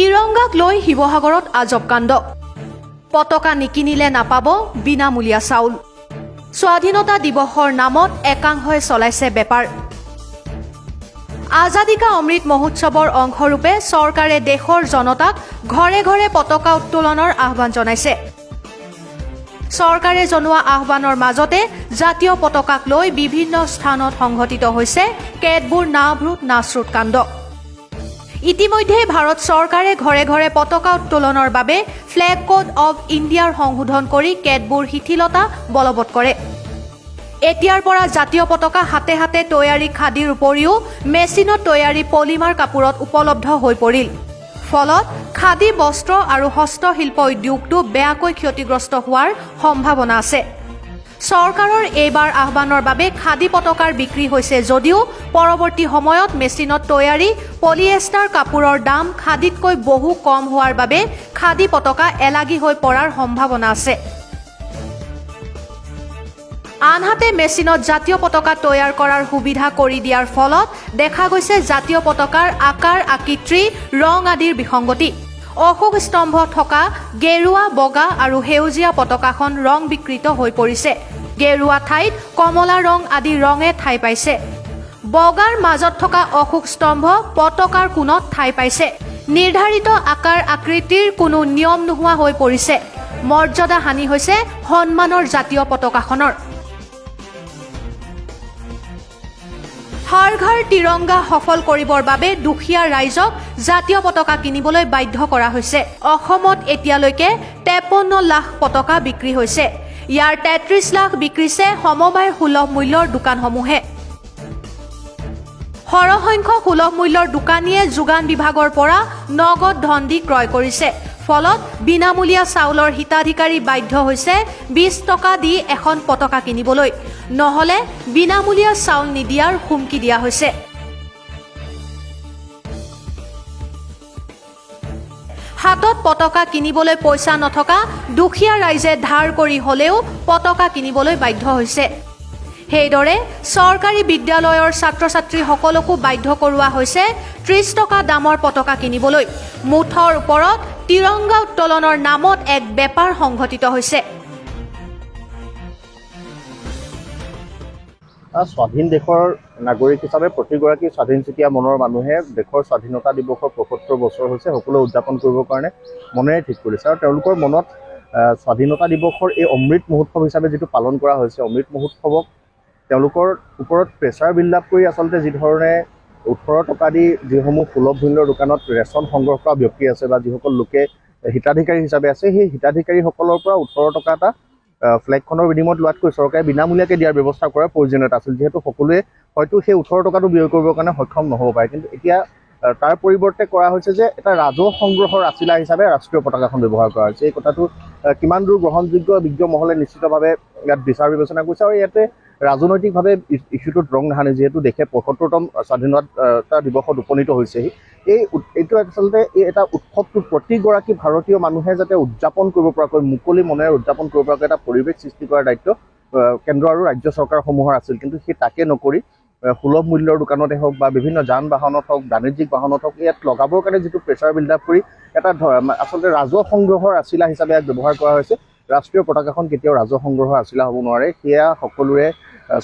তিৰংগাক লৈ শিৱসাগৰত আজব কাণ্ড পতাকা নিকিনিলে নাপাব বিনামূলীয়া চাউল স্বাধীনতা দিৱসৰ নামত একাংশই চলাইছে বেপাৰ আজাদী কা অমৃত মহোৎসৱৰ অংশৰূপে চৰকাৰে দেশৰ জনতাক ঘৰে ঘৰে পতাকা উত্তোলনৰ আহ্বান জনাইছে চৰকাৰে জনোৱা আহ্বানৰ মাজতে জাতীয় পতাকাক লৈ বিভিন্ন স্থানত সংঘটিত হৈছে কেতবোৰ নাভ্ৰুত নাচৰুত কাণ্ড ইতিমধ্যে ভাৰত চৰকাৰে ঘৰে ঘৰে পতাকা উত্তোলনৰ বাবে ফ্লেগ কোড অফ ইণ্ডিয়াৰ সংশোধন কৰি কেতবোৰ শিথিলতা বলবৎ কৰে এতিয়াৰ পৰা জাতীয় পতাকা হাতে হাতে তৈয়াৰী খাদীৰ উপৰিও মেচিনত তৈয়াৰী পলিমাৰ কাপোৰত উপলব্ধ হৈ পৰিল ফলত খাদী বস্ত্ৰ আৰু হস্তশিল্প উদ্যোগটো বেয়াকৈ ক্ষতিগ্ৰস্ত হোৱাৰ সম্ভাৱনা আছে চৰকাৰৰ এইবাৰ আহ্বানৰ বাবে খাদী পতাকাৰ বিক্ৰী হৈছে যদিও পৰৱৰ্তী সময়ত মেচিনত তৈয়াৰী পলিয়েষ্টাৰ কাপোৰৰ দাম খাদীতকৈ বহু কম হোৱাৰ বাবে খাদী পতাকা এলাগী হৈ পৰাৰ সম্ভাৱনা আছে আনহাতে মেচিনত জাতীয় পতাকা তৈয়াৰ কৰাৰ সুবিধা কৰি দিয়াৰ ফলত দেখা গৈছে জাতীয় পতাকাৰ আকাৰ আকৃতি ৰং আদিৰ বিসংগতি অশোক স্তম্ভ থকা গেৰুৱা বগা আৰু সেউজীয়া পতাকাখন ৰং বিকৃত হৈ পৰিছে গেৰুৱা ঠাইত কমলা ৰং আদি ৰঙে ঠাই পাইছে বগাৰ মাজত থকা অশোক স্তম্ভ পতাকাৰ কোণত ঠাই পাইছে নিৰ্ধাৰিত আকাৰ আকৃতিৰ কোনো নিয়ম নোহোৱা হৈ পৰিছে মৰ্যাদা হানি হৈছে সন্মানৰ জাতীয় পতাকাখনৰ হৰ ঘৰ তিৰংগা সফল কৰিবৰ বাবে দুখীয়া ৰাইজক জাতীয় পতাকা কিনিবলৈ বাধ্য কৰা হৈছে অসমত এতিয়ালৈকে 53 লাখ পতাকা বিক্ৰী হৈছে ইয়াৰ 33 লাখ বিক্ৰীছে সমবায় সুলভ মূল্যৰ দোকানসমূহে সৰহসংখ্যক সুলভ মূল্যৰ দোকানীয়ে যোগান বিভাগৰ পৰা নগদ ধন দি ক্ৰয় কৰিছে ফলত বিনামূলীয়া চাউলৰ হিতাধিকাৰী বাধ্য হৈছে 20 টকা দি এখন পতাকা কিনিবলৈ নহলে বিনামূলীয়া চাউল নিদিয়াৰ হুমকি দিয়া হৈছে হাতত পতাকা কিনিবলৈ পইচা নথকা দুখীয়া ৰাইজে ধাৰ কৰি হলেও পতাকা কিনিবলৈ বাধ্য হৈছে সেইদৰে চৰকাৰী বিদ্যালয়ৰ ছাত্ৰ-ছাত্ৰীসকলকো বাধ্য কৰোৱা হৈছে 30 টকা দামৰ পতাকা কিনিবলৈ মুঠৰ ওপৰত তিৰংগা উত্তোলনৰ নামত এক বেপাৰ সংঘটিত হৈছে স্বাধীন দেশৰ নাগৰিক হিচাপে প্ৰতিগৰাকী স্বাধীনচিতীয়া মনৰ মানুহে দেশৰ স্বাধীনতা দিৱসৰ ৭৫ বছৰ হৈছে সকলো উদযাপন কৰিবৰ কাৰণে মনেৰে ঠিক কৰিছে আৰু তেওঁলোকৰ মনত স্বাধীনতা দিৱসৰ এই অমৃত মহোৎসৱ হিচাপে যিটো পালন কৰা হৈছে অমৃত মহোৎসৱক তেওঁলোকৰ ওপৰত প্ৰেছাৰ বিল্ড আপ কৰি আচলতে যি ধৰণে 18 টকা দি যিসমূহ সুলভ মূল্যৰ দোকানত ৰেচন সংগ্ৰহ কৰা ব্যক্তি আছে বা যিসকল লোকে হিতাধিকাৰী হিচাপে আছে সেই হিতাধিকাৰীসকলৰ পৰা 18 টকা এটা ফ্লেগখনৰ বিনিময়ত লোৱাতকৈ চৰকাৰে বিনামূলীয়াকৈ দিয়াৰ ব্যৱস্থা কৰাৰ প্ৰয়োজনীয়তা আছিল যিহেতু সকলোৱে হয়তো সেই 18 টকাটো ব্যয় কৰিবৰ কাৰণে সক্ষম নহ'ব পাৰে কিন্তু এতিয়া তাৰ পৰিৱৰ্তে কৰা হৈছে যে এটা ৰাজহ সংগ্ৰহৰ আছিলা হিচাপে ৰাষ্ট্ৰীয় পতাকাখন ব্যৱহাৰ কৰা হৈছে এই কথাটো কিমান দূৰ গ্ৰহণযোগ্য বিজ্ঞ মহলে নিশ্চিতভাৱে ইয়াত বিচাৰ বিবেচনা কৰিছে আৰু ইয়াতে ৰাজনৈতিকভাৱে ইছ্যুটোত ৰং নাহানে যিহেতু দেশে ৭৫তম স্বাধীনতা দিৱসত উপনীত হৈছেহি এইটো আচলতে এটা উৎসৱটো প্ৰতিগৰাকী ভাৰতীয় মানুহে যাতে উদযাপন কৰিব পৰাকৈ মুকলি মনেৰে উদযাপন কৰিব পৰাকৈ এটা পৰিৱেশ সৃষ্টি কৰাৰ দায়িত্ব কেন্দ্ৰ আৰু ৰাজ্য চৰকাৰসমূহৰ আছিল কিন্তু সেই তাকে নকৰি সুলভ মূল্যৰ দোকানতে হওক বা বিভিন্ন যান বাহনত হওক বাণিজ্যিক বাহনত হওক ইয়াত লগাবৰ কাৰণে যিটো প্ৰেছাৰ বিল্ড আপ কৰি এটা আচলতে ৰাজহ সংগ্ৰহৰ আছিলা হিচাপে ইয়াক ব্যৱহাৰ কৰা হৈছে ৰাষ্ট্ৰীয় পতাকাখন কেতিয়াও ৰাজহ সংগ্ৰহৰ আছিলা হ'ব নোৱাৰে সেয়া সকলোৰে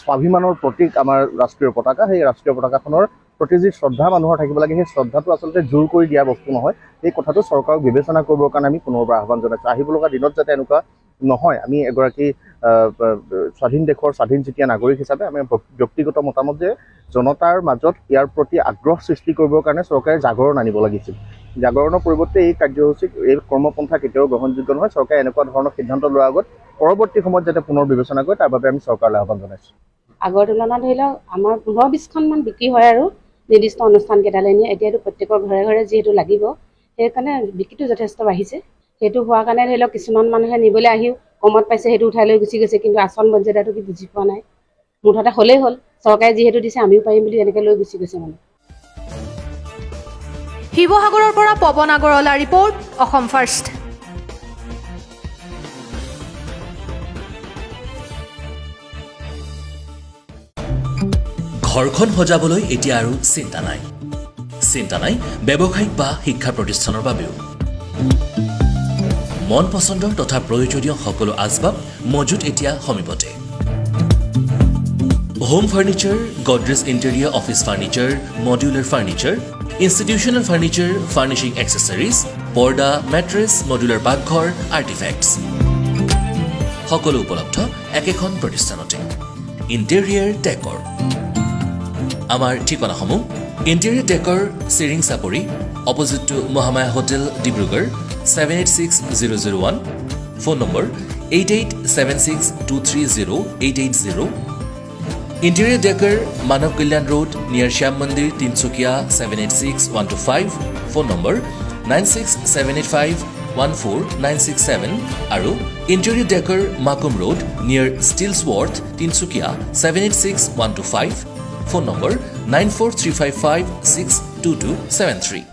স্বাভিমানৰ প্ৰতীক আমাৰ ৰাষ্ট্ৰীয় পতাকা সেই ৰাষ্ট্ৰীয় পতাকাখনৰ প্ৰতি যি শ্ৰদ্ধা মানুহৰ থাকিব লাগে সেই শ্ৰদ্ধাটো আচলতে জোৰ কৰি দিয়া বস্তু নহয় এই কথাটো চৰকাৰক বিবেচনা কৰিবৰ কাৰণে আমি পুনৰবাৰ আহ্বান জনাইছোঁ আহিব লগা দিনত যাতে এনেকুৱা নহয় আমি এগৰাকী স্বাধীন দেশৰ স্বাধীনচিতীয়া নাগৰিক হিচাপে আমি ব্যক্তিগত মতামত যে জনতাৰ মাজত ইয়াৰ প্ৰতি আগ্ৰহ সৃষ্টি কৰিবৰ কাৰণে চৰকাৰে জাগৰণ আনিব লাগিছিল জাগৰণৰ পৰিৱৰ্তে এই কাৰ্যসূচীক এই কৰ্মপন্থা কেতিয়াও গ্ৰহণযোগ্য নহয় চৰকাৰে এনেকুৱা ধৰণৰ সিদ্ধান্ত লোৱাৰ আগত পৰৱৰ্তী সময়ত যাতে পুনৰ বিবেচনা কৰে তাৰ বাবে আমি চৰকাৰলৈ আহ্বান জনাইছোঁ আগৰ তুলনাত ধৰি লওক আমাৰ 15-20খনমান বিক্ৰী হয় আৰু নিৰ্দিষ্ট অনুষ্ঠান কেইটালৈ নিয়ে এতিয়াতো প্ৰত্যেকৰ ঘৰে ঘৰে যিহেতু লাগিব সেইকাৰণে বিক্ৰীটো যথেষ্ট বাঢ়িছে সেইটো হোৱাৰ কাৰণে ধৰি লওক কিছুমান মানুহে নিবলৈ আহিও কমত পাইছে সেইটো উঠাই লৈ গুচি গৈছে কিন্তু আচল মৰ্যাদাটো কি বুজি পোৱা নাই মুঠতে হ'লেই হ'ল চৰকাৰে যিহেতু দিছে আমিও পাৰিম বুলি এনেকৈ লৈ গুচি গৈছে মানে শিৱসাগৰৰ পৰা পৱন আগৰৱালা ৰিপৰ্ট অসম ফাৰ্ষ্ট ঘৰখন সজাবলৈ এতিয়া আৰু চিন্তা নাই চিন্তা নাই ব্যৱসায়িক বা শিক্ষা প্ৰতিষ্ঠানৰ বাবেও মন পছন্দৰ তথা প্ৰয়োজনীয় সকলো আচবাব মজুত এতিয়া সমীপতে home furniture Godrej interior office furniture modular furniture institutional furniture furnishing accessories পৰ্দা মেট্ৰেছ মডুলাৰ পাকঘৰ আৰ্টিফেক্টছ সকলো উপলব্ধ একেখন প্ৰতিষ্ঠানতে ইণ্টেৰিয়াৰ ডেকৰ আমাৰ ঠিকনাসমূহ interior decker Chiring Chapori opposite to Mahamaya hotel Dibrugarh 786001 phone number 8876230880 Interior Decker, Manav Kalyan Road, near Shyam Mandir, Tinsukia, 786125. Phone number 9678514967. Aru Interior Decker, Makum Road, near Stillsworth, Tinsukia, 786-125. Phone number 94355-62273.